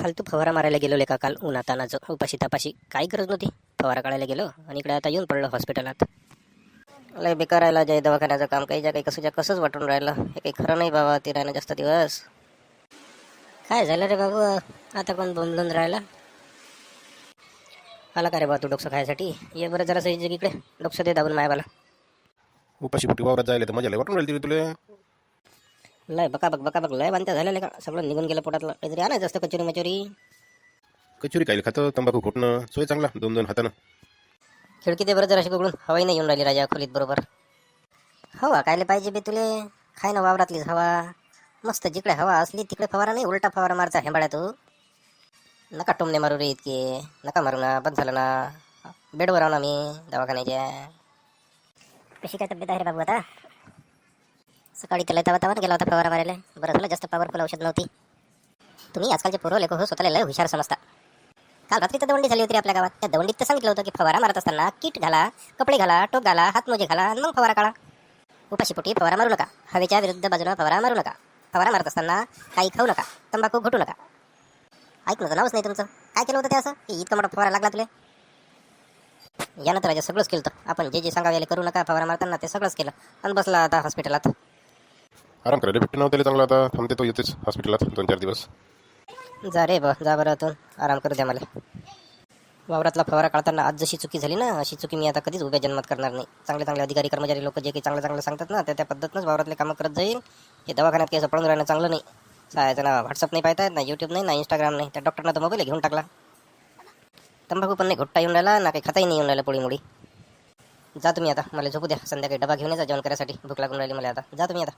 फालतू फवारा मारायला गेलो लेका काल उन्हातानाचं उपाशी तापाशी काही गरज नव्हती. फवारा काढायला गेलो आणि इकडे आता येऊन पडलं हॉस्पिटलात. लय बेकार राहिला जय दवाखान्याचं काम. काही कसंच वाटून राहिलं. हे काही खरं नाही बाबा ते राहणं जास्त दिवस. काय झालं रे बाबू, आता कोण बोंबलून राहिला? आला का रे बा तू डोकं खायसाठी? ये बरं जरा सही इकडे डोकं दे दाबून मायाबाला. उपाशी पोटी वावरात जायला तर मजा लय वाटून राहिली तिथे तुला. लय बका लय बांधत्या झालेलं का? सगळं निघून गेलं पोटातलं. काहीतरी आणायचं असतं कचोरी मचोरी. कचोरी खायला खातं, तंबाखू घोटणं सोय चांगला 2-2 हातानं. खिडकी ते बरं जराशी बघून हवाही नाही येऊन राहिली राजा खोलीत बरोबर. हवा कायले पाहिजे बे तुले? खाय ना वावरातलीच हवा. मस्त जिकडे हवा असली तिकडे फवारा नाही, उलटा फवारा मारचा हेंबाळ्या तू. नका टोमणे मारू रे इतके. नका मारू ना, बंद झालं ना. बेडवर आहो ना मी दवाखान्याच्या. कशी काय तब्येत आहे रे बाबू आता? सकाळी त्याला तवा गेला होता फवारा मारायला. बरं झालं जास्त पॉवरफुल औषध नव्हती. तुम्ही आजकालचे पोरं लेखो हो स्वतःला लय हुशार समजता. काल रात्री तर दवंडी झाली होती रे आपल्या गावात. त्या दवंडीत तर सांगितलं होतं की फवारा मारत असताना किट घाला, कपडे घाला, टोप घाला, हातमोजे घाला आणि मग फवारा काढा. उपाशी पोटी फवारा मारू नका. हवेच्या विरुद्ध बाजूला फवारा मारू नका. फवारा मारत असताना काही खाऊ नका, तंबाखू घोटू नका. ऐकलं तर नावच नाही तुमचं. काय केलं होतं ते असं की इतका मोठा फवारा लागला तुला? यानं तर राजा सगळंच केलं होतं. आपण जे सांगायला करू नका फवारा मारताना ते सगळंच केलं आणि बसला आता हॉस्पिटलात. आराम करायला भेटतं नव्हतं चांगला. आता थांबते तो येतेच हॉस्पिटलात 2-4 दिवस. जा रे जा बरं आतून आराम करू द्या मला. वावरातला फवारा काढताना आज जशी चुकी झाली ना, अशी चुकी मी आता कधीच उभ्या जन्मात करणार नाही. चांगले अधिकारी कर्मचारी लोक जे काही चांगलं सांगतात ना, त्या पद्धतीनंच वावरातले कामं करत जाईल. हे दवाखान्यात काही पडून राहणं चांगलं नाही. सायचं ना व्हॉट्सअप नाही पाहता येत, ना यूट्यूब नाही, ना इंस्टाग्राम नाही. त्या डॉक्टरनं तर मोबाईल घेऊन टाकला. तंबाखू पण नाही घोट्टा येऊन राहिला ना, काही खाताही नाही येऊन राहिला पोळीमुळी. जा तुम्ही आता, मला झोपू द्या. संध्याकाळी डबा घेऊन जा जेवण करायसाठी. भूक लागून राहिली मला आता. जा तुम्ही आता.